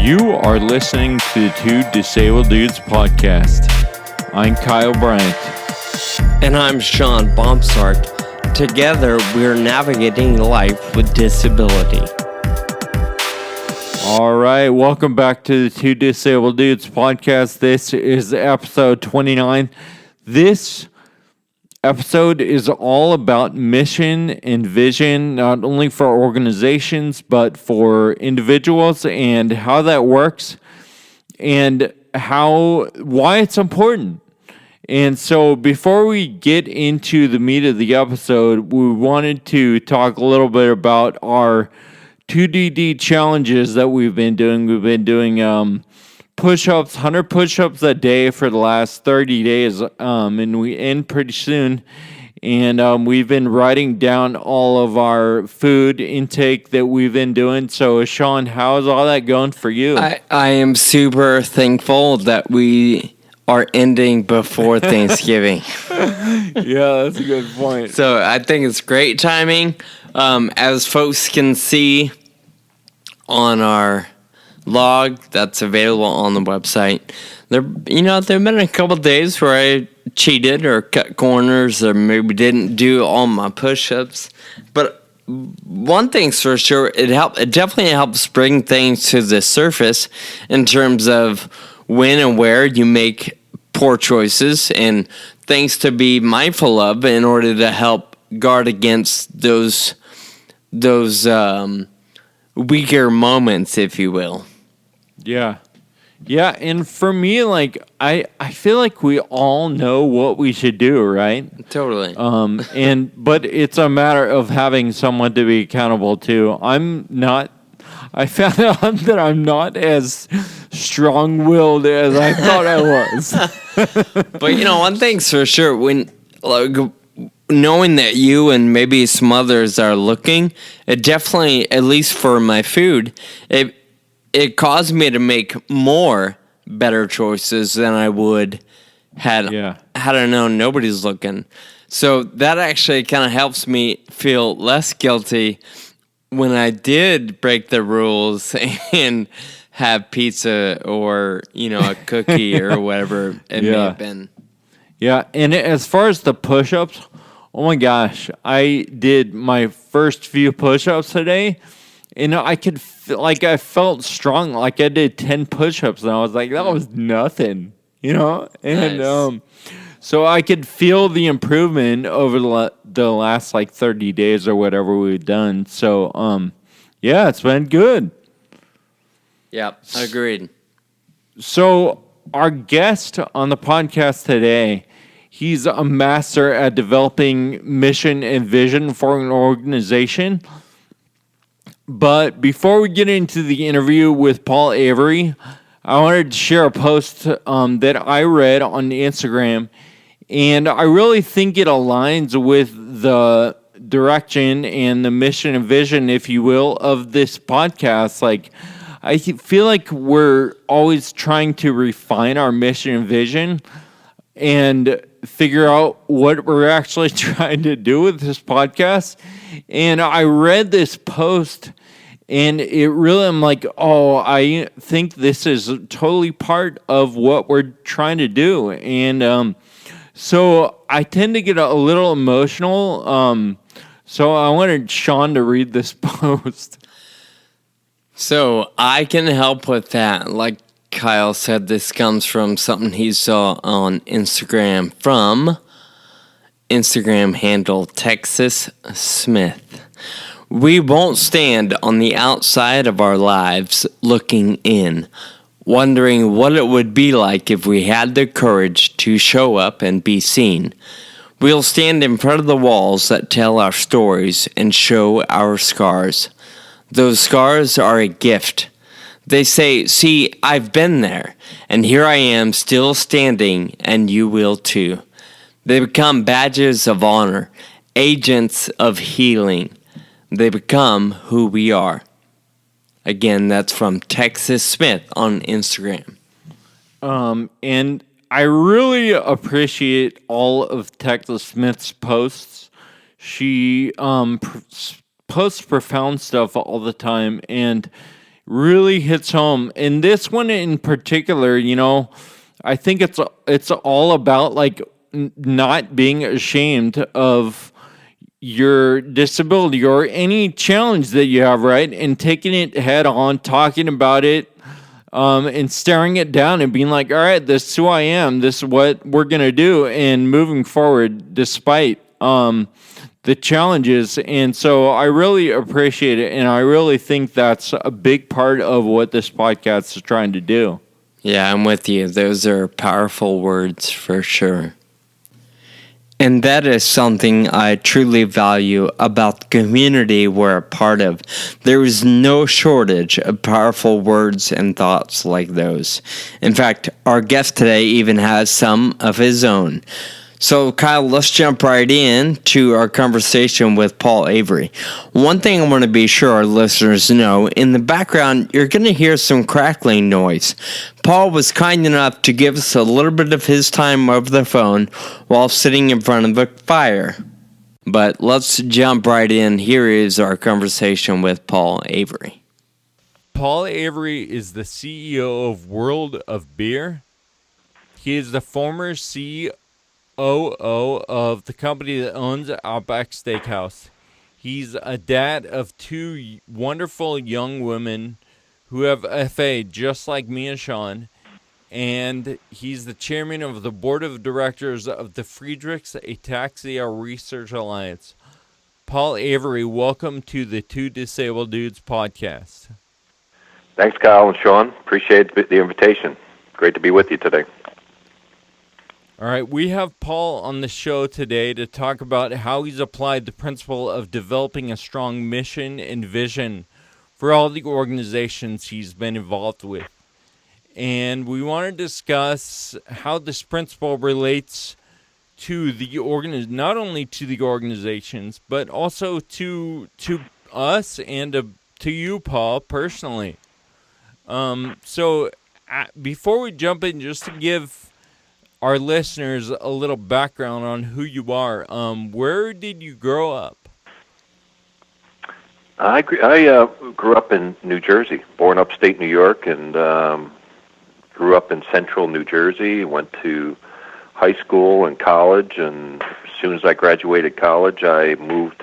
You are listening to the Two Disabled Dudes podcast. I'm Kyle Bryant. And I'm Sean Baumsart. Together, we're navigating life with disability. All right, welcome back to the Two Disabled Dudes podcast. This is episode 29. This episode is all about mission and vision, not only for organizations, but for individuals and how that works and why it's important. And so before we get into the meat of the episode, we wanted to talk a little bit about our 2DD challenges that we've been doing. We've been doing push-ups, 100 push-ups a day for the last 30 days, and we end pretty soon. And we've been writing down all of our food intake that we've been doing. So, Sean, how's all that going for you? I am super thankful that we are ending before Thanksgiving. Yeah, that's a good point. So I think it's great timing. As folks can see on our log that's available on the website, there have been a couple of days where I cheated or cut corners or maybe didn't do all my push-ups. But one thing's for sure, it definitely helps bring things to the surface in terms of when and where you make poor choices and things to be mindful of in order to help guard against those weaker moments, if you will. Yeah. Yeah, and for me, like, I feel like we all know what we should do, right? Totally. But it's a matter of having someone to be accountable to. I found out that I'm not as strong-willed as I thought I was. But, one thing's for sure, when knowing that you and maybe some others are looking, it definitely, at least for my food, it caused me to make more better choices than I would had I known nobody's looking. So that actually kind of helps me feel less guilty when I did break the rules and have pizza or, a cookie or whatever it may have been. Yeah, and as far as the push-ups, oh my gosh, I did my first few push-ups today, and I I felt strong. Like I did 10 push-ups, and I was like, that was nothing, And nice. So I could feel the improvement over the last 30 days or whatever we've done. So it's been good. Yep, agreed. So our guest on the podcast today, he's a master at developing mission and vision for an organization. But before we get into the interview with Paul Avery, I wanted to share a post that I read on Instagram, and I really think it aligns with the direction and the mission and vision, if you will, of this podcast. I feel like we're always trying to refine our mission and vision and figure out what we're actually trying to do with this podcast. And I read this post, and it really, I'm like, I think this is totally part of what we're trying to do. And so I tend to get a little emotional. So I wanted Sean to read this post. So I can help with that. Like Kyle said, this comes from something he saw on Instagram from Instagram handle Texas Smith. We won't stand on the outside of our lives looking in, wondering what it would be like if we had the courage to show up and be seen. We'll stand in front of the walls that tell our stories and show our scars. Those scars are a gift. They say, see, I've been there, and here I am still standing, and you will too. They become badges of honor, agents of healing. They become who we are. Again, that's from Texas Smith on Instagram. And I really appreciate all of Texas Smith's posts. She posts profound stuff all the time, and really hits home. And this one in particular, I think it's all about like not being ashamed of your disability or any challenge that you have, right? And taking it head on, talking about it, and staring it down and being like, all right, this is who I am. This is what we're going to do. And moving forward despite the challenges. And so I really appreciate it. And I really think that's a big part of what this podcast is trying to do. Yeah, I'm with you. Those are powerful words for sure. And that is something I truly value about the community we're a part of. There is no shortage of powerful words and thoughts like those. In fact, our guest today even has some of his own. So, Kyle, let's jump right in to our conversation with Paul Avery. One thing I want to be sure our listeners know, in the background, you're going to hear some crackling noise. Paul was kind enough to give us a little bit of his time over the phone while sitting in front of a fire. But let's jump right in. Here is our conversation with Paul Avery. Paul Avery is the CEO of World of Beer. He is the former CEO of the company that owns Outback Steakhouse. He's a dad of two wonderful young women who have FA, just like me and Sean. And he's the chairman of the board of directors of the Friedrichs Ataxia Research Alliance. Paul Avery, welcome to the Two Disabled Dudes podcast. Thanks, Kyle and Sean. Appreciate the invitation. Great to be with you today. All right, we have Paul on the show today to talk about how he's applied the principle of developing a strong mission and vision for all the organizations he's been involved with. And we want to discuss how this principle relates to the not only to the organizations, but also to us and to you, Paul, personally. So before we jump in, just to give our listeners a little background on who you are. Where did you grow up? I grew up in New Jersey, born upstate New York, and grew up in central New Jersey. Went to high school and college, and as soon as I graduated college, I moved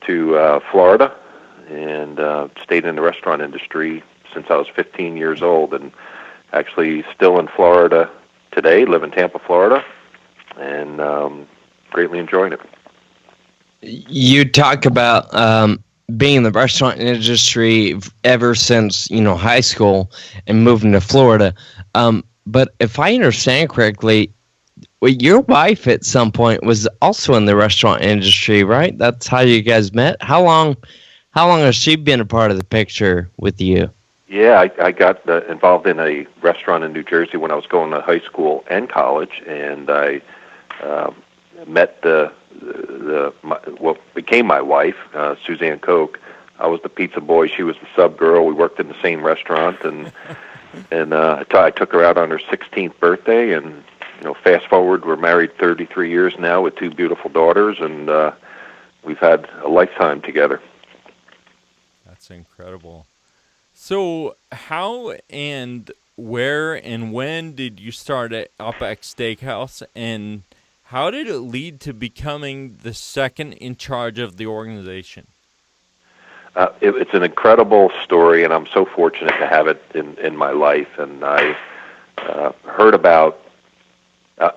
to Florida and stayed in the restaurant industry since I was 15 years old, and actually still in Florida today, live in Tampa, Florida, and greatly enjoying it. You talk about being in the restaurant industry ever since, high school and moving to Florida. But if I understand correctly, your wife at some point was also in the restaurant industry, right? That's how you guys met. How long has she been a part of the picture with you? Yeah, I got involved in a restaurant in New Jersey when I was going to high school and college, and I met what became my wife, Suzanne Koch. I was the pizza boy; she was the sub girl. We worked in the same restaurant, and I took her out on her 16th birthday. And fast forward, we're married 33 years now with two beautiful daughters, and we've had a lifetime together. That's incredible. So how and where and when did you start at Outback Steakhouse, and how did it lead to becoming the second in charge of the organization? It's an incredible story, and I'm so fortunate to have it in my life. And I heard about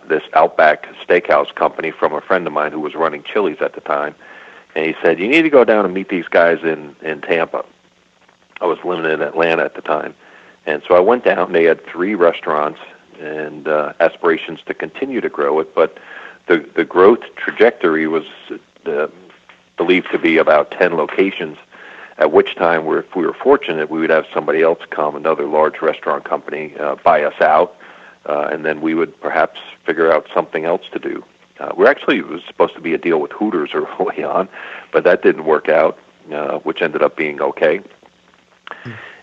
this Outback Steakhouse company from a friend of mine who was running Chili's at the time, and he said, "You need to go down and meet these guys in Tampa." I was living in Atlanta at the time. And so I went down. They had 3 restaurants and aspirations to continue to grow it. But the growth trajectory was believed to be about 10 locations, at which time, if we were fortunate, we would have somebody else come, another large restaurant company, buy us out, and then we would perhaps figure out something else to do. It was supposed to be a deal with Hooters early on, but that didn't work out, which ended up being okay.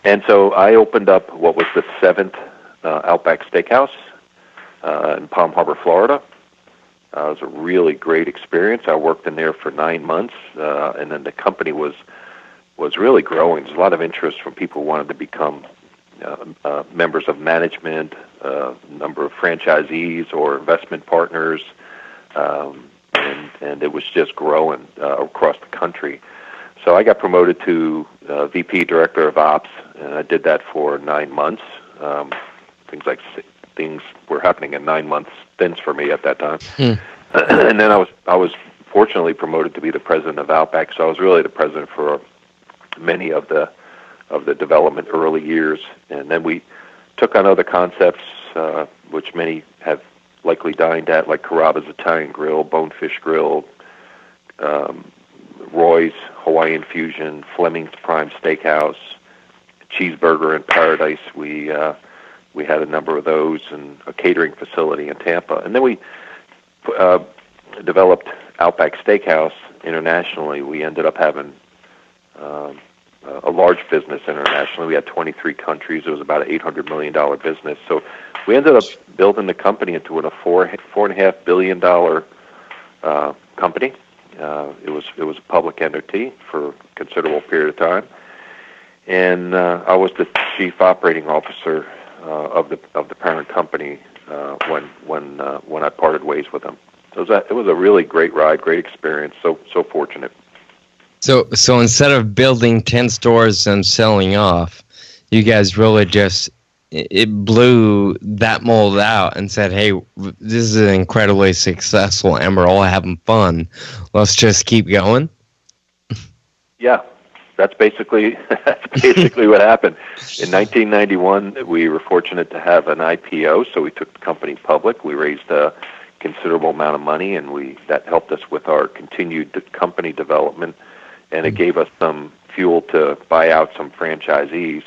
And so I opened up what was the 7th Outback Steakhouse in Palm Harbor, Florida. It was a really great experience. I worked in there for 9 months, and then the company was was really growing. There's a lot of interest from people who wanted to become members of management, a number of franchisees or investment partners, and it was just growing across the country. So I got promoted to VP Director of Ops, and I did that for 9 months. Things were happening in 9 months stints for me at that time. And then I was fortunately promoted to be the president of Outback, so I was really the president for many of the development early years. And then we took on other concepts, which many have likely dined at, like Carrabba's Italian Grill, Bonefish Grill, Roy's Hawaiian Fusion, Fleming's Prime Steakhouse, Cheeseburger in Paradise. We had a number of those, and a catering facility in Tampa. And then we developed Outback Steakhouse internationally. We ended up having a large business internationally. We had 23 countries. It was about an $800 million business. So we ended up building the company into a $4.5 billion company. It was a public entity for a considerable period of time, and I was the chief operating officer of the parent company when I parted ways with them. So it was a really great ride, great experience. So fortunate. So instead of building 10 stores and selling off, you guys really just it blew that mold out and said, "Hey, this is incredibly successful, and we're all having fun. Let's just keep going." Yeah, that's basically what happened. In 1991, we were fortunate to have an IPO, so we took the company public. We raised a considerable amount of money, and that helped us with our continued company development, and it gave us some fuel to buy out some franchisees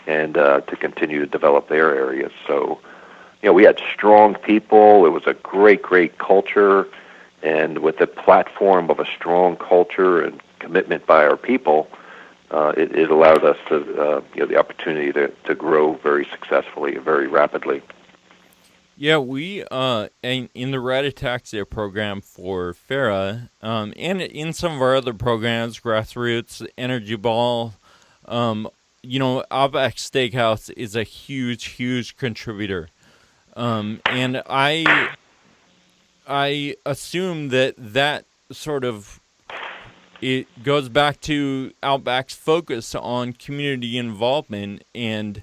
and to continue to develop their areas. So, we had strong people. It was a great, great culture, and with the platform of a strong culture and commitment by our people, it allowed us to the opportunity to grow very successfully and very rapidly. Yeah, we in the Rat-A-Taxia program for FARA, and in some of our other programs, Grassroots, Energy Ball, Outback Steakhouse is a huge, huge contributor, and I assume that sort of it goes back to Outback's focus on community involvement and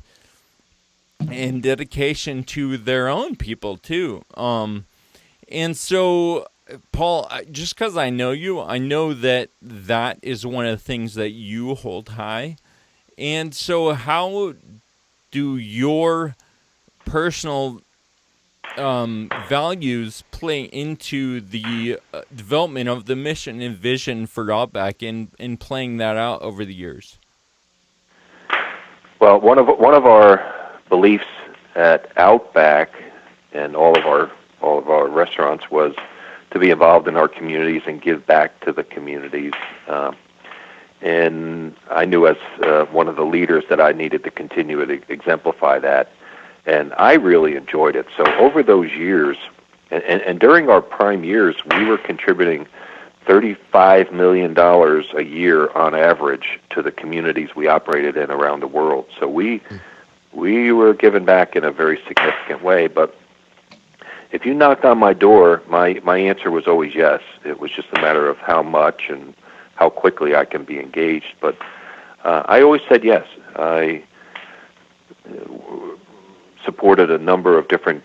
dedication to their own people too. And so, Paul, just because I know you, I know that is one of the things that you hold high. And so how do your personal values play into the development of the mission and vision for Outback and playing that out over the years? Well, one of our beliefs at Outback and all of our restaurants was to be involved in our communities and give back to the communities. And I knew as one of the leaders that I needed to continue to exemplify that. And I really enjoyed it. So over those years, and during our prime years, we were contributing $35 million a year on average to the communities we operated in around the world. So we were giving back in a very significant way. But if you knocked on my door, my answer was always yes. It was just a matter of how much and how quickly I can be engaged. But I always said yes. I supported a number of different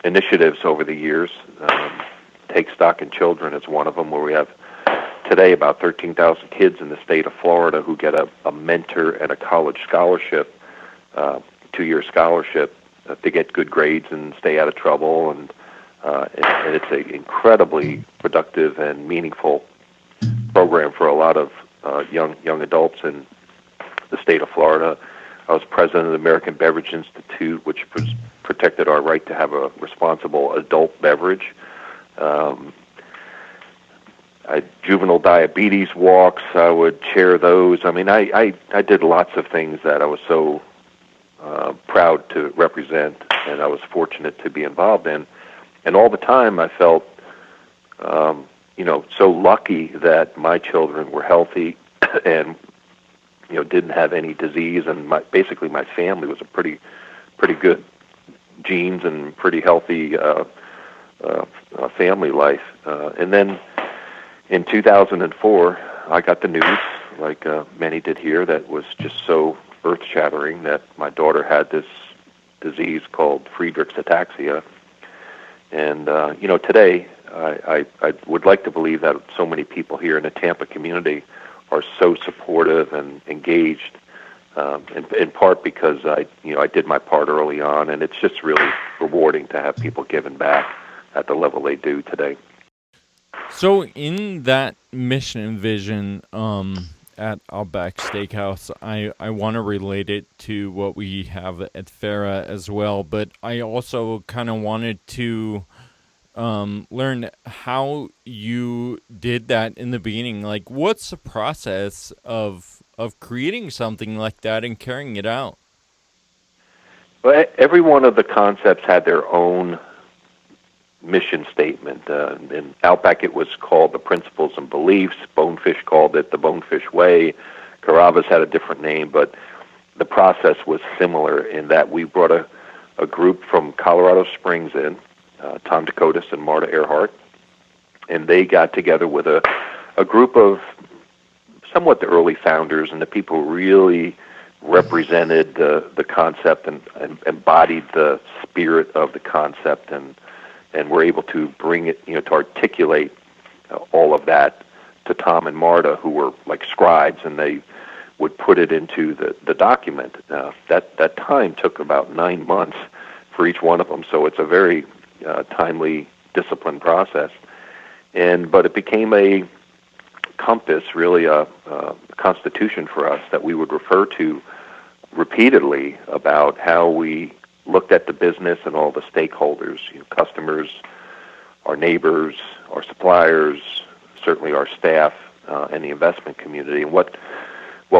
initiatives over the years. Take Stock in Children is one of them, where we have today about 13,000 kids in the state of Florida who get a mentor and a college scholarship, 2-year scholarship, to get good grades and stay out of trouble. And it's an incredibly productive and meaningful program for a lot of young adults in the state of Florida. I was president of the American Beverage Institute, which protected our right to have a responsible adult beverage. Juvenile diabetes walks, I would chair those. I mean, I did lots of things that I was so proud to represent, and I was fortunate to be involved in. And all the time I felt, so lucky that my children were healthy and didn't have any disease, and basically my family was a pretty good genes and pretty healthy family life. And then in 2004, I got the news, like many did here, that was just so earth-shattering, that my daughter had this disease called Friedreich's ataxia. And today I would like to believe that so many people here in the Tampa community are so supportive and engaged, in part because I did my part early on, and it's just really rewarding to have people giving back at the level they do today. So in that mission and vision at Outback Steakhouse, I want to relate it to what we have at FARA as well, but I also kind of wanted to learn how you did that in the beginning. Like, what's the process of creating something like that and carrying it out? Well, every one of the concepts had their own mission statement. In Outback, it was called the Principles and Beliefs. Bonefish called it the Bonefish Way. Carrabba's had a different name, but the process was similar in that we brought a group from Colorado Springs in, Tom Dakotas and Marta Earhart, and they got together with a group of somewhat the early founders and the people who really represented the concept and embodied the spirit of the concept, and were able to bring it, to articulate all of that to Tom and Marta, who were like scribes, and they would put it into the document. That time took about 9 months for each one of them, so it's a very timely, disciplined process. But it became a compass, really a constitution for us that we would refer to repeatedly about how we looked at the business and all the stakeholders, customers, our neighbors, our suppliers, certainly our staff, and the investment community, and what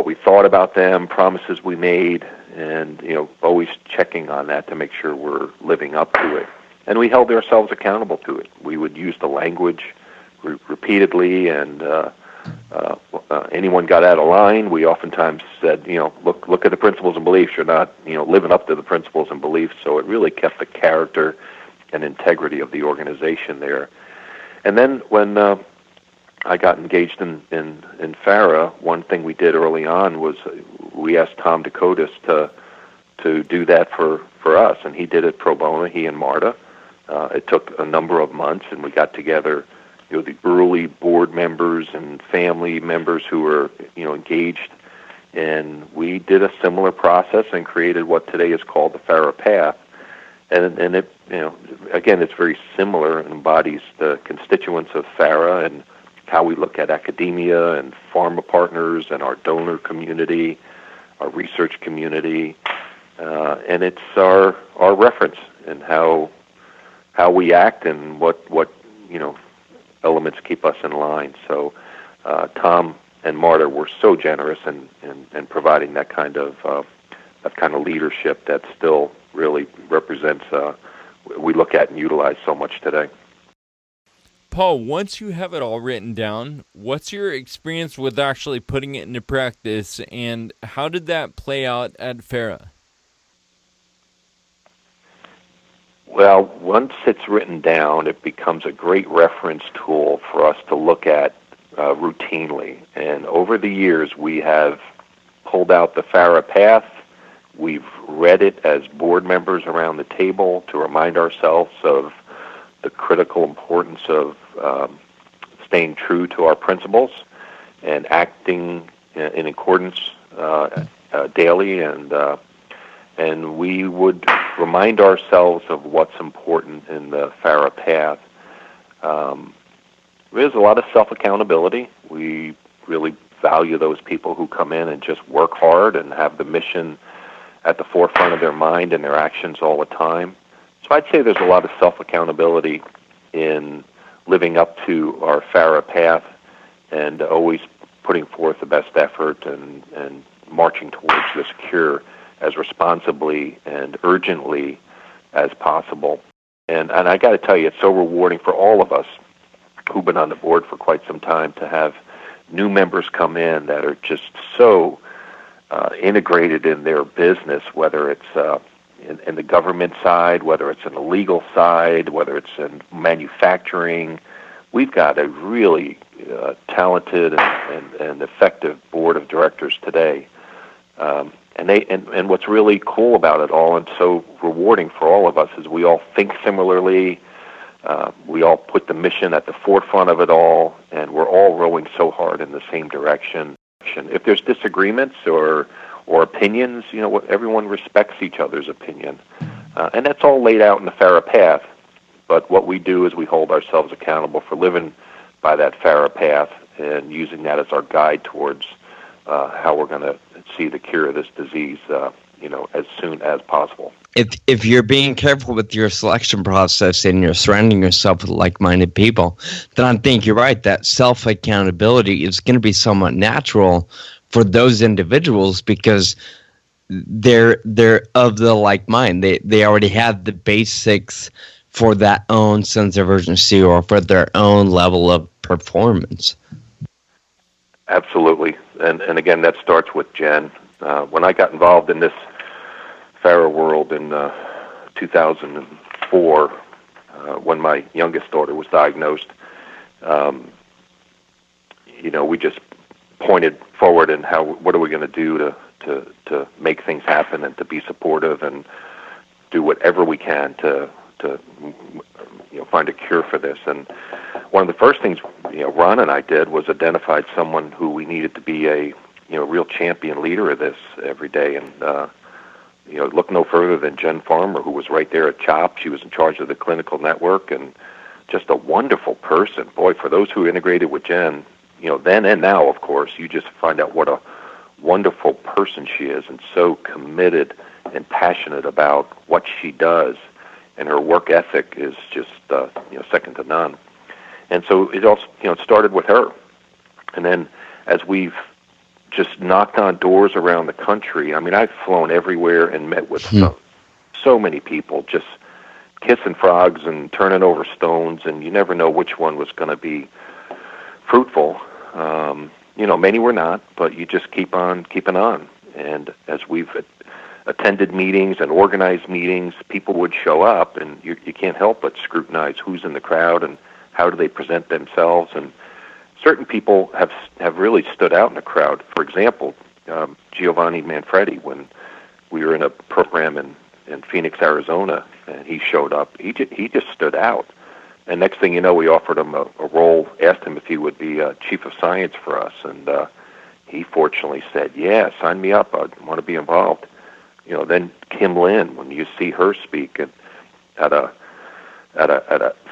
we thought about them, promises we made, and always checking on that to make sure we're living up to it. And we held ourselves accountable to it. We would use the language repeatedly, and anyone got out of line, we oftentimes said, look at the principles and beliefs. You're not, living up to the principles and beliefs. So it really kept the character and integrity of the organization there. And then when I got engaged in FARA, one thing we did early on was we asked Tom Dakotas to do that for us, and he did it pro bono, he and Marta. It took a number of months, and we got together the early board members and family members who were, engaged, and we did a similar process and created what today is called the FARA Path. And it, again, it's very similar and embodies the constituents of FARA and how we look at academia and pharma partners and our donor community, our research community, and it's our reference and how we act and what elements keep us in line. So Tom and Marta were so generous in providing that kind of leadership that still really represents we look at and utilize so much today. Paul, once you have it all written down, what's your experience with actually putting it into practice, and how did that play out at FARA? Well, once it's written down, it becomes a great reference tool for us to look at routinely. And over the years, we have pulled out the FARA Path. We've read it as board members around the table to remind ourselves of the critical importance of staying true to our principles and acting in accordance daily, and we would remind ourselves of what's important in the FARA Path. There's a lot of self-accountability. We really value those people who come in and just work hard and have the mission at the forefront of their mind and their actions all the time. So I'd say there's a lot of self-accountability in living up to our FARA Path and always putting forth the best effort and marching towards this cure as responsibly and urgently as possible. And I got to tell you, it's so rewarding for all of us who've been on the board for quite some time to have new members come in that are just so integrated in their business, whether it's in the government side, whether it's in the legal side, whether it's in manufacturing. We've got a really talented and effective board of directors today. And what's really cool about it all and so rewarding for all of us is we all think similarly. We all put the mission at the forefront of it all, and we're all rowing so hard in the same direction. If there's disagreements or opinions, everyone respects each other's opinion. And that's all laid out in the FARA path. But what we do is we hold ourselves accountable for living by that FARA path and using that as our guide towards how we're going to see the cure of this disease, as soon as possible. If you're being careful with your selection process and you're surrounding yourself with like-minded people, then I think you're right. That self-accountability is going to be somewhat natural for those individuals because they're of the like mind. They already have the basics for that own sense of urgency or for their own level of performance. Absolutely. And again, that starts with Jen. When I got involved in this FARA world in 2004, when my youngest daughter was diagnosed, we just pointed forward and what are we going to do to make things happen and to be supportive and do whatever we can to find a cure for this. And one of the first things Ron and I did was identified someone who we needed to be a real champion leader of this every day. And look no further than Jen Farmer, who was right there at CHOP. She was in charge of the clinical network and just a wonderful person. Boy, for those who integrated with Jen, then and now, of course, you just find out what a wonderful person she is and so committed and passionate about what she does. And her work ethic is just second to none. And so it also started with her. And then as we've just knocked on doors around the country, I mean, I've flown everywhere and met with so many people, just kissing frogs and turning over stones, and you never know which one was going to be fruitful. Many were not, but you just keep on keeping on. And as we've attended meetings and organized meetings, people would show up, and you can't help but scrutinize who's in the crowd and how do they present themselves. And certain people have really stood out in the crowd. For example, Giovanni Manfredi, when we were in a program in Phoenix, Arizona, and he showed up, he just stood out. And next thing you know, we offered him a role, asked him if he would be chief of science for us, and he fortunately said, "Yeah, sign me up. I want to be involved." Then Kim Lin, when you see her speak at a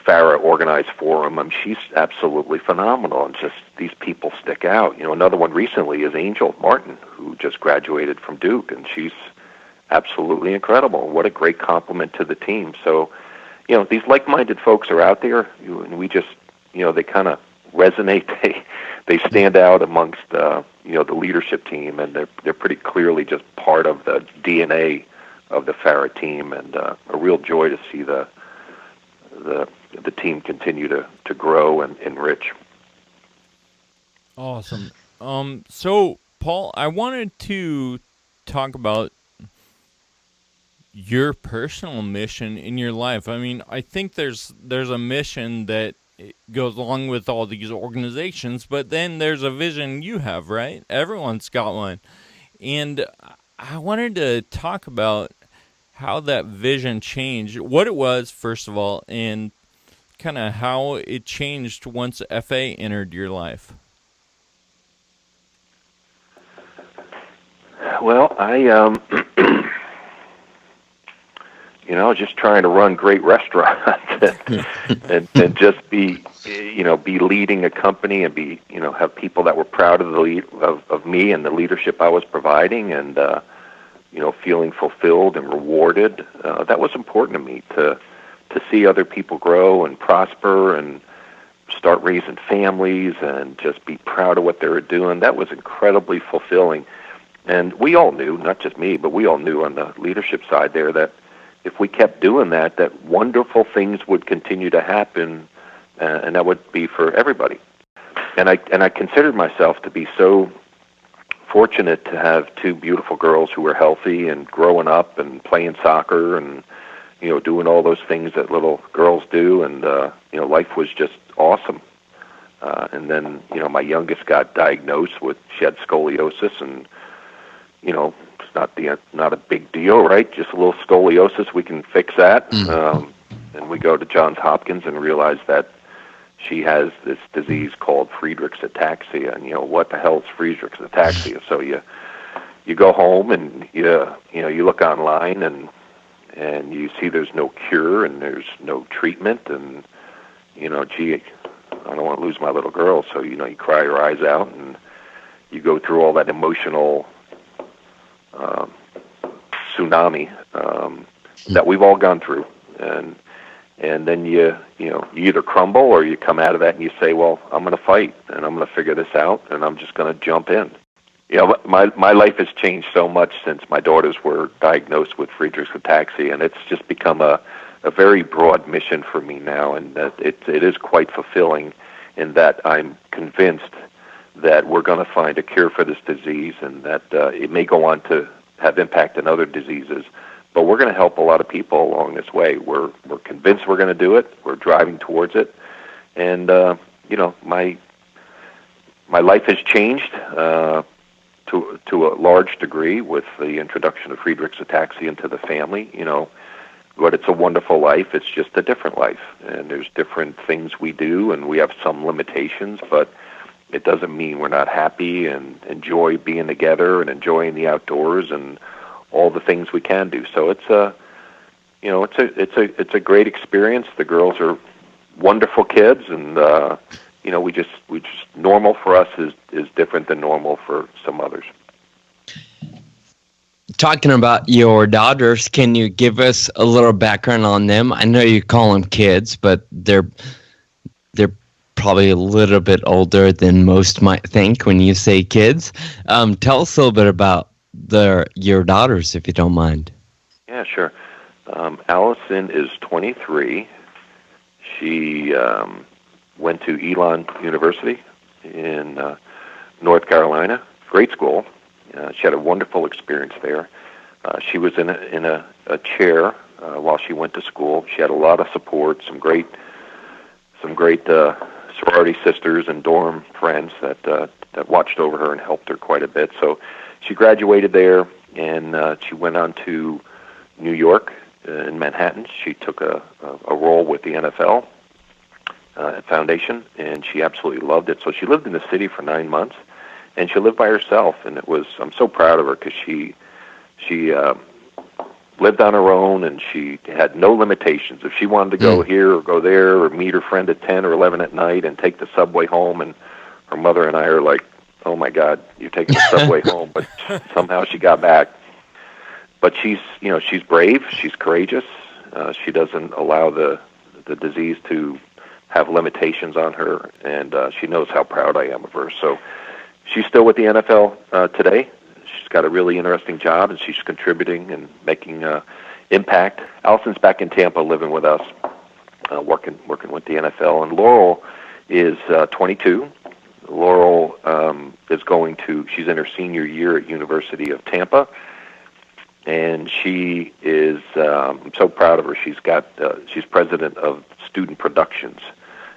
FARA organized forum, she's absolutely phenomenal, and just these people stick out. Another one recently is Angel Martin, who just graduated from Duke, and she's absolutely incredible. What a great compliment to the team. So, these like-minded folks are out there, and we just, they kind of resonate. They stand out amongst the leadership team, and they're pretty clearly just part of the DNA of the FARA team, and a real joy to see the team continue to grow and enrich. Awesome. So, Paul, I wanted to talk about your personal mission in your life. I mean, I think there's a mission that goes along with all these organizations, but then there's a vision you have, right? Everyone's got one. And I wanted to talk about how that vision changed, what it was, first of all, and kind of how it changed once FA entered your life. Well, I just trying to run great restaurants and just be leading a company and be, have people that were proud of of me and the leadership I was providing, and feeling fulfilled and rewarded. That was important to me to see other people grow and prosper and start raising families and just be proud of what they were doing. That was incredibly fulfilling. And we all knew, not just me, but we all knew on the leadership side there that if we kept doing that wonderful things would continue to happen, and that would be for everybody. I considered myself to be so fortunate to have two beautiful girls who were healthy and growing up and playing soccer and doing all those things that little girls do, and life was just awesome. And then my youngest got diagnosed with, she had scoliosis, and it's not a big deal, right? Just a little scoliosis, we can fix that. And we go to Johns Hopkins and realize that she has this disease called Friedreich's ataxia, and what the hell is Friedreich's ataxia? So you go home and you look online and you see there's no cure and there's no treatment, and gee, I don't want to lose my little girl. So you cry your eyes out and you go through all that emotional tsunami that we've all gone through, and then you either crumble or you come out of that and you say, well, I'm going to fight and I'm going to figure this out and I'm just going to jump in. My life has changed so much since my daughters were diagnosed with Friedreich's ataxia, and it's just become a very broad mission for me now, and that it is quite fulfilling in that I'm convinced that we're going to find a cure for this disease, and that it may go on to have impact in other diseases, but we're going to help a lot of people along this way. We're convinced we're going to do it. We're driving towards it, and my life has changed to a large degree with the introduction of Friedreich's ataxia into the family. But it's a wonderful life. It's just a different life, and there's different things we do, and we have some limitations, but it doesn't mean we're not happy and enjoy being together and enjoying the outdoors and all the things we can do. So it's a great experience. The girls are wonderful kids, and we just normal for us is different than normal for some others. Talking about your daughters, can you give us a little background on them? I know you call them kids, but they're probably a little bit older than most might think when you say kids. Tell us a little bit about your daughters, if you don't mind. Yeah, sure. Allison is 23. She went to Elon University in North Carolina. Great school. She had a wonderful experience there. She was in a chair while she went to school. She had a lot of support, some great sorority sisters and dorm friends that watched over her and helped her quite a bit. So she graduated there, and she went on to New York in Manhattan. She took a role with the NFL Foundation, and she absolutely loved it. So she lived in the city for 9 months, and she lived by herself. And I'm so proud of her because she lived on her own, and she had no limitations. If she wanted to go here or go there or meet her friend at 10 or 11 at night and take the subway home, and her mother and I are like, oh my God, you're taking the subway home, but somehow she got back. But she's brave, she's courageous. She doesn't allow the disease to have limitations on her, and she knows how proud I am of her. So she's still with the NFL today. She's got a really interesting job, and she's contributing and making impact. Allison's back in Tampa living with us, working with the NFL. And Laurel is 22. Laurel she's in her senior year at University of Tampa, and she is, I'm so proud of her. She's president of Student Productions,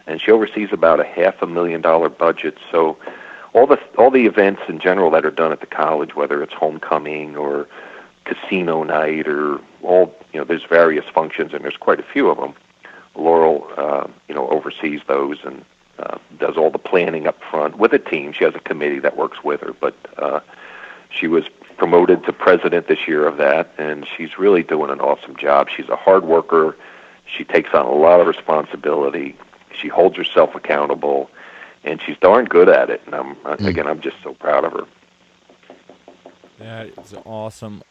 and she oversees about a $500,000 budget. So all the events in general that are done at the college, whether it's homecoming or casino night or there's various functions, and there's quite a few of them. Laurel, oversees those and does all the planning up front with a team. She has a committee that works with her, but she was promoted to president this year of that, and she's really doing an awesome job. She's a hard worker. She takes on a lot of responsibility. She holds herself accountable, and she's darn good at it. And I'm just so proud of her. That is awesome.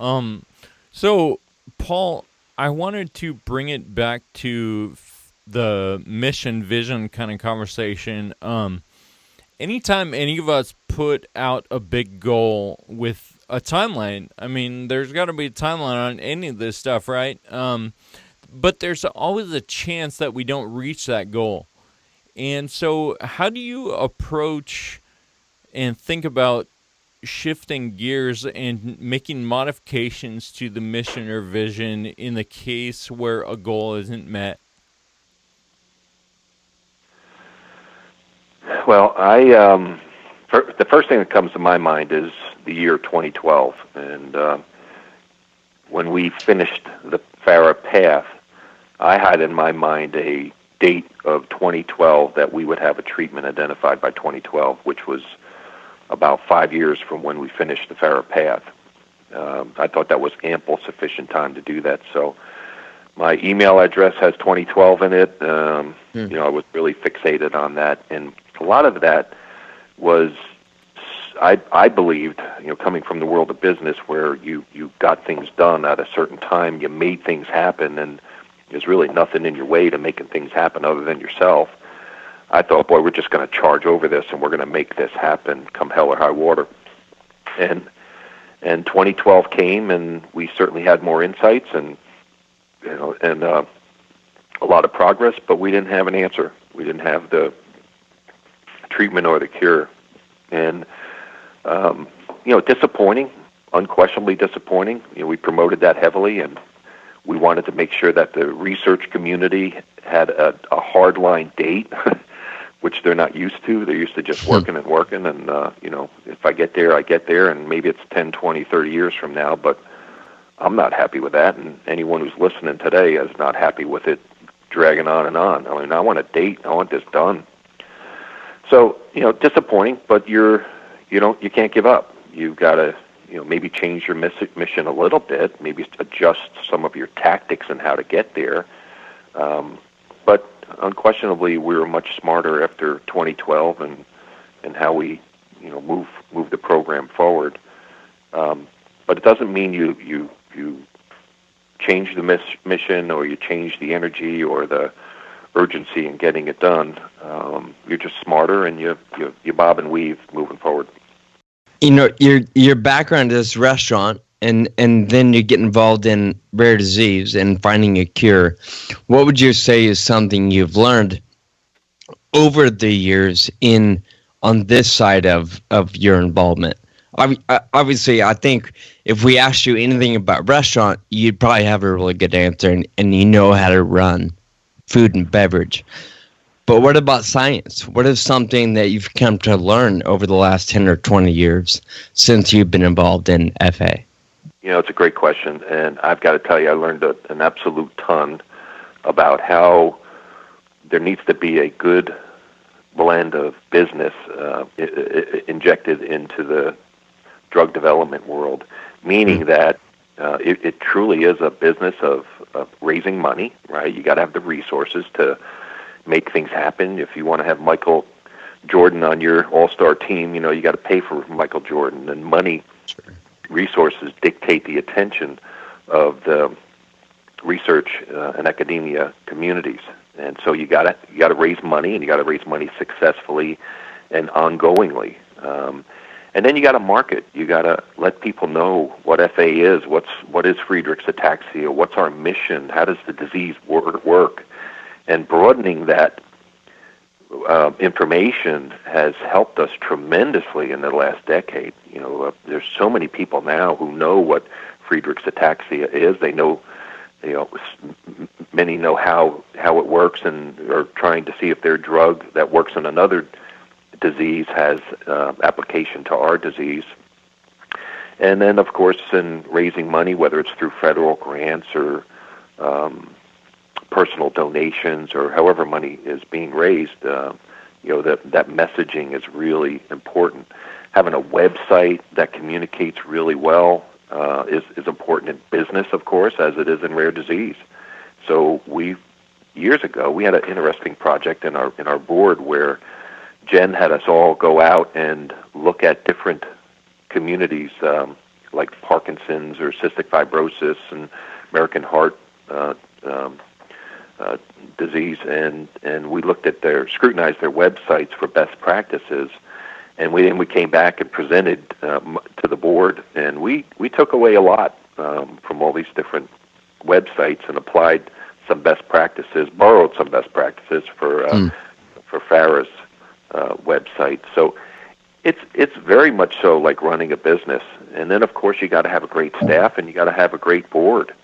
So Paul, I wanted to bring it back to the mission vision kind of conversation. Anytime any of us put out a big goal with a timeline, I mean, there's got to be a timeline on any of this stuff, right? But there's always a chance that we don't reach that goal. And so how do you approach and think about shifting gears and making modifications to the mission or vision in the case where a goal isn't met? Well, the first thing that comes to my mind is the year 2012, and when we finished the FARA path, I had in my mind a date of 2012 that we would have a treatment identified by 2012, which was about 5 years from when we finished the FARA path. I thought that was ample, sufficient time to do that. So my email address has 2012 in it. I was really fixated on that, and a lot of that was, I believed, coming from the world of business, where you got things done at a certain time, you made things happen, and there's really nothing in your way to making things happen other than yourself. I thought, boy, we're just going to charge over this, and we're going to make this happen, come hell or high water. And 2012 came, and we certainly had more insights and a lot of progress, but we didn't have an answer. We didn't have the treatment or the cure, and disappointing, unquestionably disappointing. We promoted that heavily, and we wanted to make sure that the research community had a hardline date, which they're not used to. They're used to just working and working, and if I get there, I get there, and maybe it's 10, 20, 30 years from now, but I'm not happy with that, and anyone who's listening today is not happy with it dragging on and on. I mean, I want a date. I want this done. So, disappointing, but you can't give up. You've got to, maybe change your mission a little bit, maybe adjust some of your tactics and how to get there. But unquestionably, we were much smarter after 2012 and how we, move the program forward. But it doesn't mean you change the mission, or you change the energy or the urgency in getting it done. You're just smarter, and you bob and weave moving forward. Your background is restaurant, and then you get involved in rare disease and finding a cure. What would you say is something you've learned over the years on this side of your involvement? Obviously, I think if we asked you anything about restaurant, you'd probably have a really good answer, and you know how to run food and beverage. But what about science? What is something that you've come to learn over the last 10 or 20 years since you've been involved in FA? It's a great question, and I've got to tell you, I learned an absolute ton about how there needs to be a good blend of business injected into the drug development world, meaning that it truly is a business of raising money, right? You got to have the resources to make things happen. If you want to have Michael Jordan on your all-star team, you got to pay for Michael Jordan, and money, resources dictate the attention of the research and academia communities. And so you got to raise money, and you got to raise money successfully and ongoingly. And then you got to market. You got to let people know what FA is, what is Friedreich's ataxia, what's our mission, how does the disease work, and broadening that information has helped us tremendously in the last decade. There's so many people now who know what Friedreich's ataxia is. They know, many know how it works, and are trying to see if their drug that works on another disease has application to our disease. And then, of course, in raising money, whether it's through federal grants or personal donations, or however money is being raised, that messaging is really important. Having a website that communicates really well is important in business, of course, as it is in rare disease. So years ago, we had an interesting project in our board where Jen had us all go out and look at different communities, like Parkinson's or cystic fibrosis and American heart disease, and we looked at scrutinized their websites for best practices, and we came back and presented to the board, and we took away a lot from all these different websites and applied some best practices, borrowed some best practices for for FARA's website. So it's very much so like running a business. And then, of course, you got to have a great staff and you got to have a great board.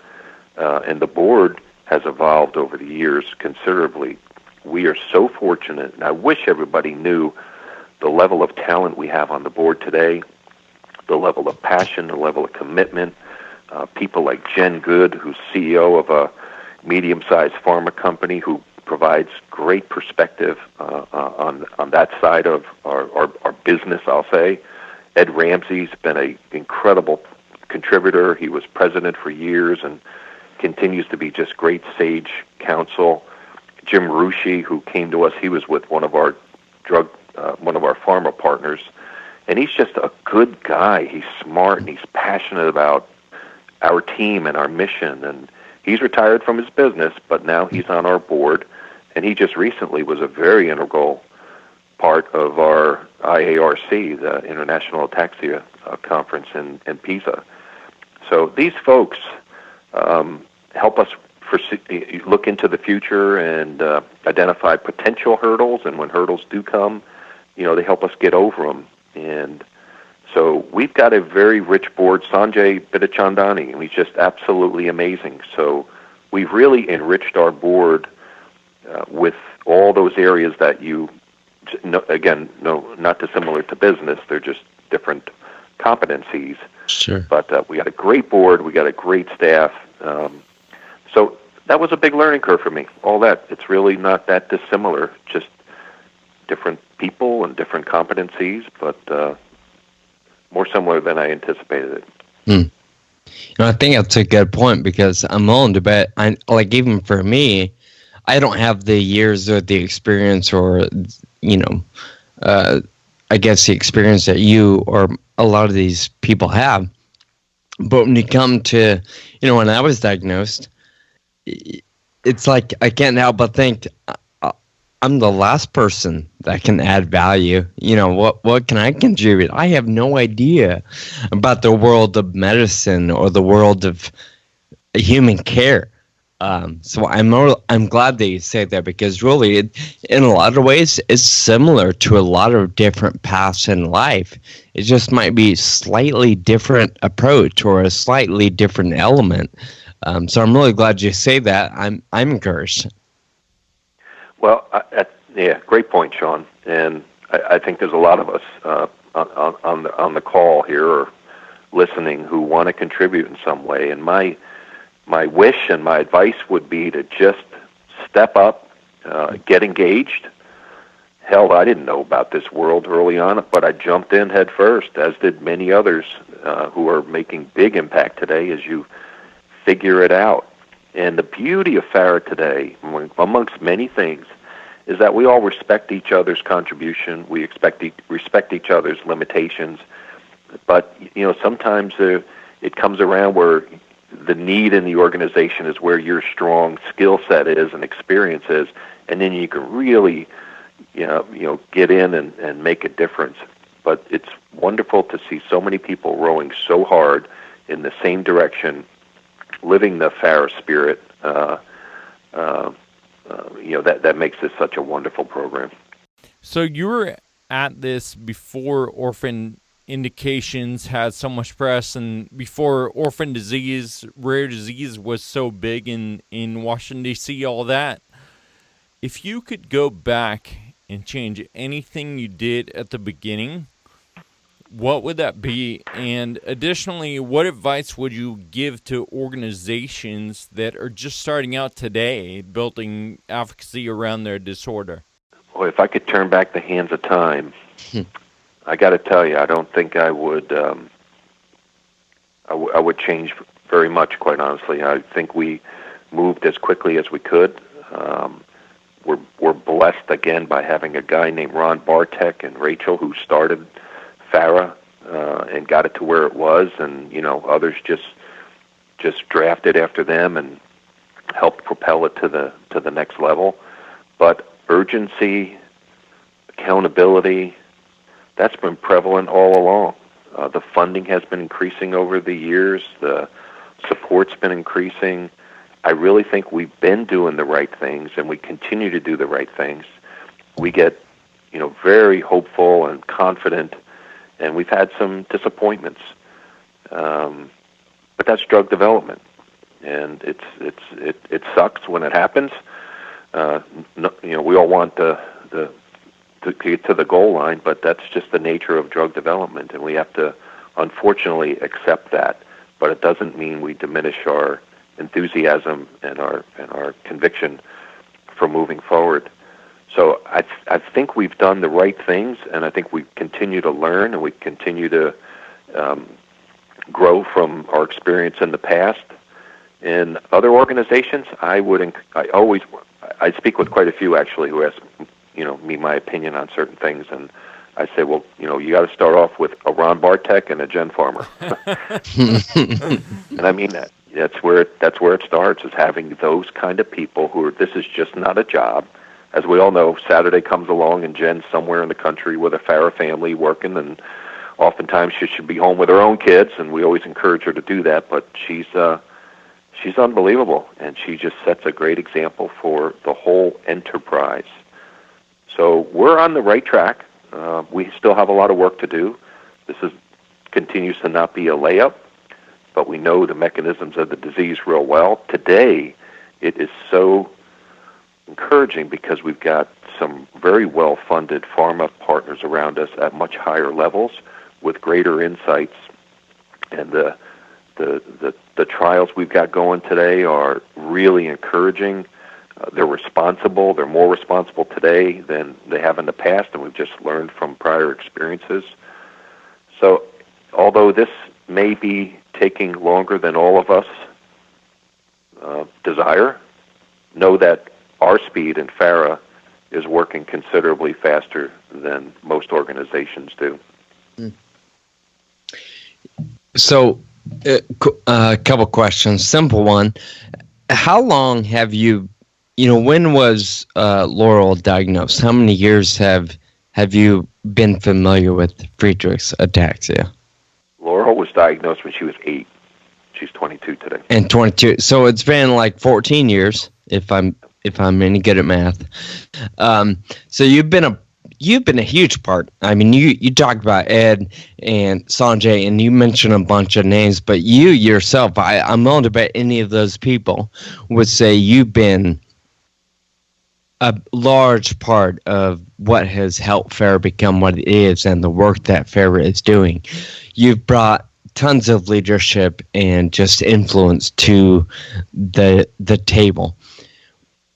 And the board has evolved over the years considerably. We are so fortunate, and I wish everybody knew the level of talent we have on the board today, the level of passion, the level of commitment. People like Jen Good, who's CEO of a medium-sized pharma company, who provides great perspective on that side of our business, I'll say. Ed Ramsey's been an incredible contributor. He was president for years and continues to be just great sage counsel. Jim Rushi, who came to us, he was with one of our pharma partners, and he's just a good guy. He's smart and he's passionate about our team and our mission, and he's retired from his business, but now he's on our board, and he just recently was a very integral part of our IARC, the International Ataxia Conference in Pisa. So these folks help us look into the future and identify potential hurdles, and when hurdles do come, they help us get over them. And so we've got a very rich board. Sanjay Bidachandani, and he's just absolutely amazing. So we've really enriched our board with all those areas that not dissimilar to business. They're just different competencies. Sure. But we got a great board. We got a great staff. So that was a big learning curve for me. All that. It's really not that dissimilar, just different people and different competencies, but more similar than I anticipated it. I think that's a good point, because I'm willing to bet, even for me, I don't have the years or the experience or, I guess the experience that you or a lot of these people have. But when you come to, when I was diagnosed, it's like I can't help but think I'm the last person that can add value. What can I contribute? I have no idea about the world of medicine or the world of human care. So I'm glad that you say that, because really, in a lot of ways, it's similar to a lot of different paths in life. It just might be a slightly different approach or a slightly different element. So I'm really glad you say that. I'm encouraged. Well, great point, Sean. And I think there's a lot of us on the call here or listening who want to contribute in some way. And my wish and my advice would be to just step up, get engaged. Hell, I didn't know about this world early on, but I jumped in head first, as did many others who are making big impact today as you figure it out. And the beauty of FARA today, amongst many things, is that we all respect each other's contribution. We respect each other's limitations. But, sometimes it comes around where the need in the organization is where your strong skill set is and experience is, and then you can really, get in and make a difference. But it's wonderful to see so many people rowing so hard in the same direction, living the FARA spirit. That makes this such a wonderful program. So you were at this before orphan indications had so much press, and before orphan disease, rare disease was so big in Washington, D.C., all that. If you could go back and change anything you did at the beginning, what would that be? And additionally, what advice would you give to organizations that are just starting out today, building advocacy around their disorder? Well, if I could turn back the hands of time, I got to tell you, I don't think I would. I would change very much, quite honestly. I think we moved as quickly as we could. We're blessed again by having a guy named Ron Bartek and Rachel who started FARA and got it to where it was, and others just drafted after them and helped propel it to the next level. But urgency, accountability, that's been prevalent all along. The funding has been increasing over the years. The support's been increasing. I really think we've been doing the right things, and we continue to do the right things. we get, very hopeful and confident, and we've had some disappointments. But that's drug development, and it sucks when it happens. We all want to get to the goal line, but that's just the nature of drug development, and we have to, unfortunately, accept that. But it doesn't mean we diminish our enthusiasm and our conviction for moving forward. So I think we've done the right things, and I think we continue to learn, and we continue to grow from our experience in the past. In other organizations, I speak with quite a few actually who ask me my opinion on certain things, and I say, well, you got to start off with a Ron Bartek and a Jen Farmer. And I mean that. That's where it starts, is having those kind of people this is just not a job. As we all know, Saturday comes along and Jen's somewhere in the country with a FARA family working, and oftentimes she should be home with her own kids, and we always encourage her to do that, but she's unbelievable, and she just sets a great example for the whole enterprise. So we're on the right track. We still have a lot of work to do. This continues to not be a layup, but we know the mechanisms of the disease real well. Today, it is so encouraging because we've got some very well-funded pharma partners around us at much higher levels with greater insights, and the trials we've got going today are really encouraging. They're responsible. They're more responsible today than they have in the past, and we've just learned from prior experiences. So although this may be taking longer than all of us desire, know that our speed in FARA is working considerably faster than most organizations do. So, a couple questions. Simple one. How long have you, when was Laurel diagnosed? How many years have you been familiar with Friedreich's ataxia? Laurel was diagnosed when she was 8. She's 22 today. And 22. So it's been like 14 years, if I'm any good at math. So you've been a huge part. I mean, you talked about Ed and Sanjay, and you mentioned a bunch of names, but you yourself, I'm willing to bet any of those people would say you've been a large part of what has helped FARA become what it is and the work that FARA is doing. You've brought tons of leadership and just influence to the table.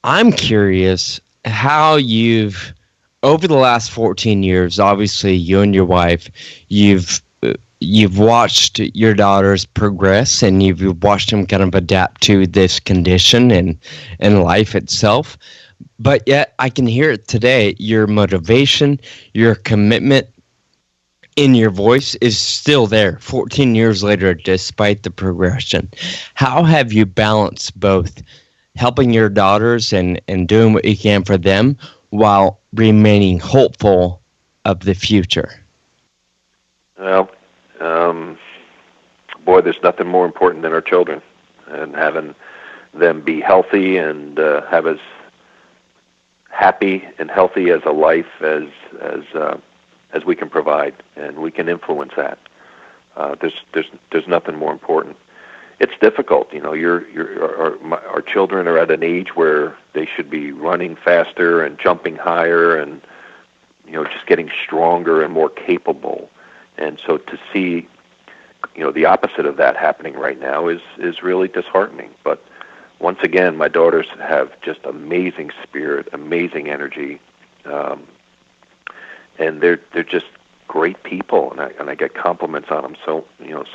I'm curious how you've, over the last 14 years, obviously you and your wife, you've watched your daughters progress, and you've watched them kind of adapt to this condition and life itself. But yet I can hear it today. Your motivation, your commitment in your voice is still there 14 years later, despite the progression. How have you balanced both helping your daughters and doing what you can for them while remaining hopeful of the future? Well, there's nothing more important than our children, and having them be healthy and have as happy and healthy as a life as we can provide, and we can influence that. There's nothing more important. It's difficult, our children are at an age where they should be running faster and jumping higher and just getting stronger and more capable. And so to see the opposite of that happening right now is really disheartening. But once again, my daughters have just amazing spirit, amazing energy, and they're just great people, and I get compliments on them so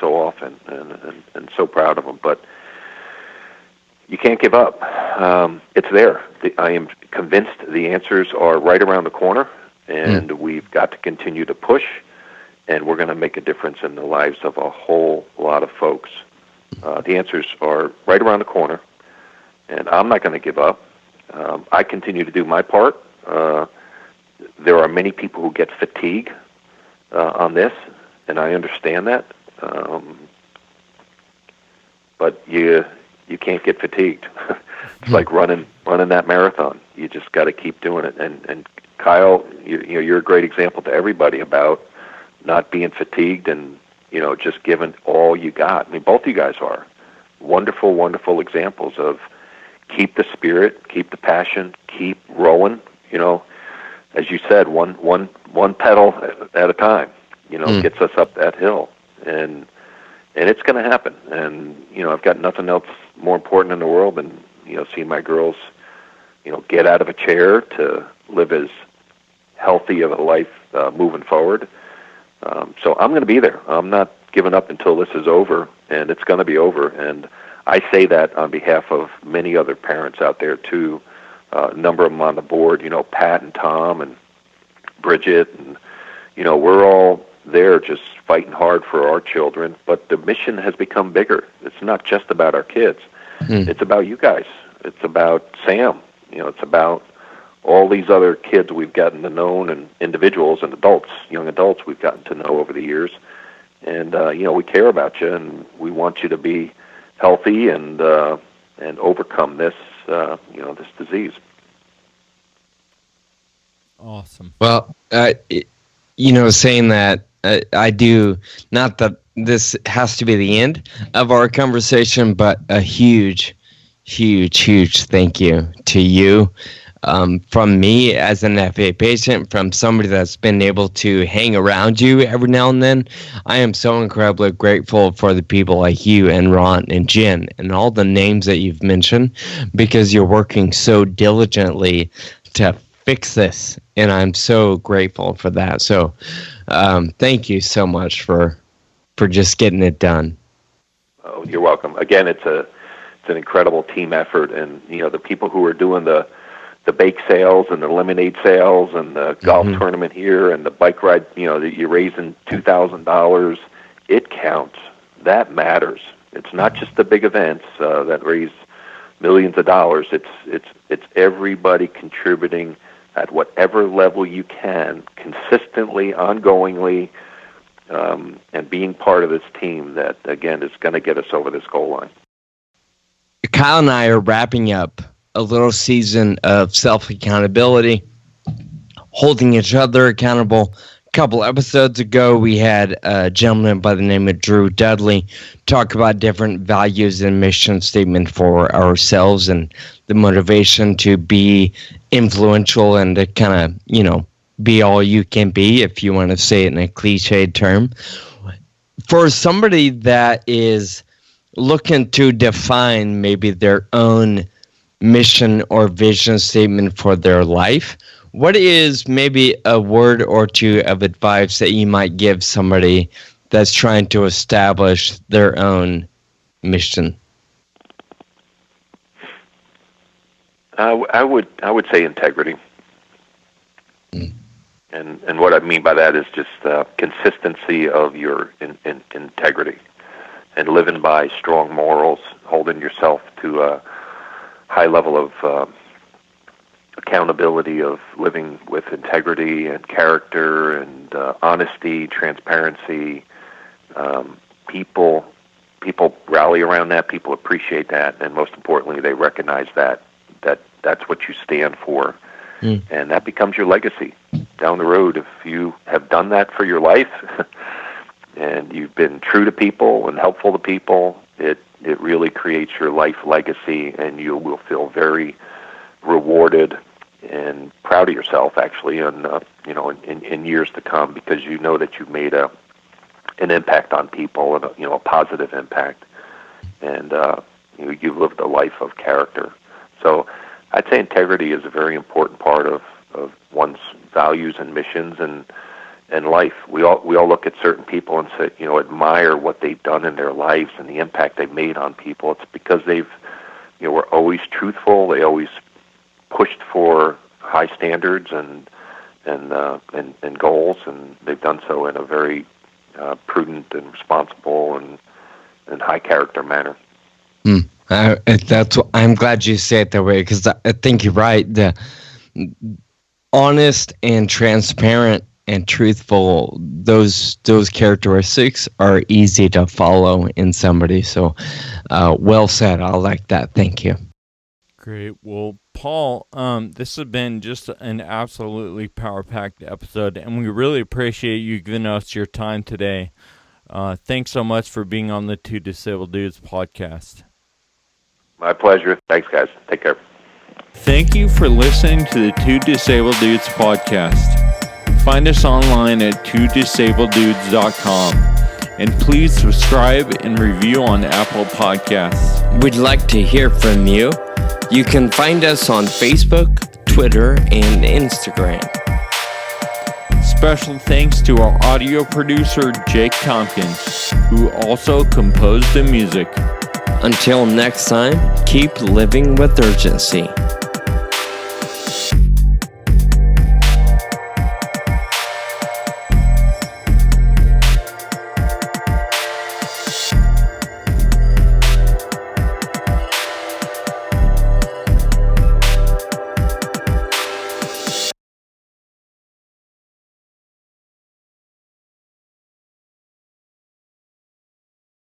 often, and so proud of them. But you can't give up. It's there. I am convinced the answers are right around the corner, and we've got to continue to push, and we're going to make a difference in the lives of a whole lot of folks. The answers are right around the corner, and I'm not going to give up. I continue to do my part. There are many people who get fatigued on this, and I understand that. But you can't get fatigued. It's like running that marathon. You just got to keep doing it and Kyle, you're a great example to everybody about not being fatigued and, just giving all you got. I mean, both you guys are wonderful, wonderful examples of keep the spirit, keep the passion, keep rowing, as you said, one pedal at a time, gets us up that hill. And it's going to happen. And, I've got nothing else more important in the world than, seeing my girls, get out of a chair to live as healthy of a life moving forward. So I'm going to be there. I'm not giving up until this is over, and it's going to be over. And I say that on behalf of many other parents out there, too. A number of them on the board, Pat and Tom and Bridget. And, we're all there just fighting hard for our children. But the mission has become bigger. It's not just about our kids. It's about you guys. It's about Sam. It's about all these other kids we've gotten to know, and individuals and adults, young adults we've gotten to know over the years. And, we care about you, and we want you to be healthy and overcome this, this disease. Awesome. Well, saying that, I do, not that this has to be the end of our conversation, but a huge, huge, huge thank you to you. From me as an FA patient, from somebody that's been able to hang around you every now and then. I am so incredibly grateful for the people like you and Ron and Jen and all the names that you've mentioned, because you're working so diligently to fix this, and I'm so grateful for that. So thank you so much for just getting it done. Oh, you're welcome. Again, it's an incredible team effort, and the people who are doing the bake sales and the lemonade sales and the golf tournament here and the bike ride, that you're raising $2,000, it counts. That matters. It's not just the big events that raise millions of dollars. It's everybody contributing at whatever level you can, consistently, ongoingly, and being part of this team that, again, is going to get us over this goal line. Kyle and I are wrapping up a little season of self-accountability, holding each other accountable. A couple episodes ago, we had a gentleman by the name of Drew Dudley talk about different values and mission statement for ourselves and the motivation to be influential and to kind of, be all you can be, if you want to say it in a cliched term. For somebody that is looking to define maybe their own mission or vision statement for their life, what is maybe a word or two of advice that you might give somebody that's trying to establish their own mission? I would say integrity. And what I mean by that is just consistency of your integrity and living by strong morals, holding yourself to a high level of accountability, of living with integrity and character and honesty, transparency. People rally around that. People appreciate that, and most importantly, they recognize that's what you stand for. And that becomes your legacy down the road. If you have done that for your life and you've been true to people and helpful to people, it really creates your life legacy, and you will feel very rewarded and proud of yourself, actually, and in years to come, because you know that you've made an impact on people, and a positive impact, and you've lived a life of character. So I'd say integrity is a very important part of one's values and missions and life. We all look at certain people and say, admire what they've done in their lives and the impact they've made on people. It's because they've, were always truthful. They always pushed for high standards and goals, and they've done so in a very prudent and responsible and high character manner. I'm glad you say it that way, because I think you're right. The honest and transparent and truthful, those characteristics are easy to follow in somebody. So, well said. I like that. Thank you. Great. Well, Paul, this has been just an absolutely power-packed episode, and we really appreciate you giving us your time today. Thanks so much for being on the Two Disabled Dudes podcast. My pleasure. Thanks, guys. Take care. Thank you for listening to the Two Disabled Dudes podcast. Find us online at twodisableddudes.com. And please subscribe and review on Apple Podcasts. We'd like to hear from you. You can find us on Facebook, Twitter, and Instagram. Special thanks to our audio producer, Jake Tompkins, who also composed the music. Until next time, keep living with urgency.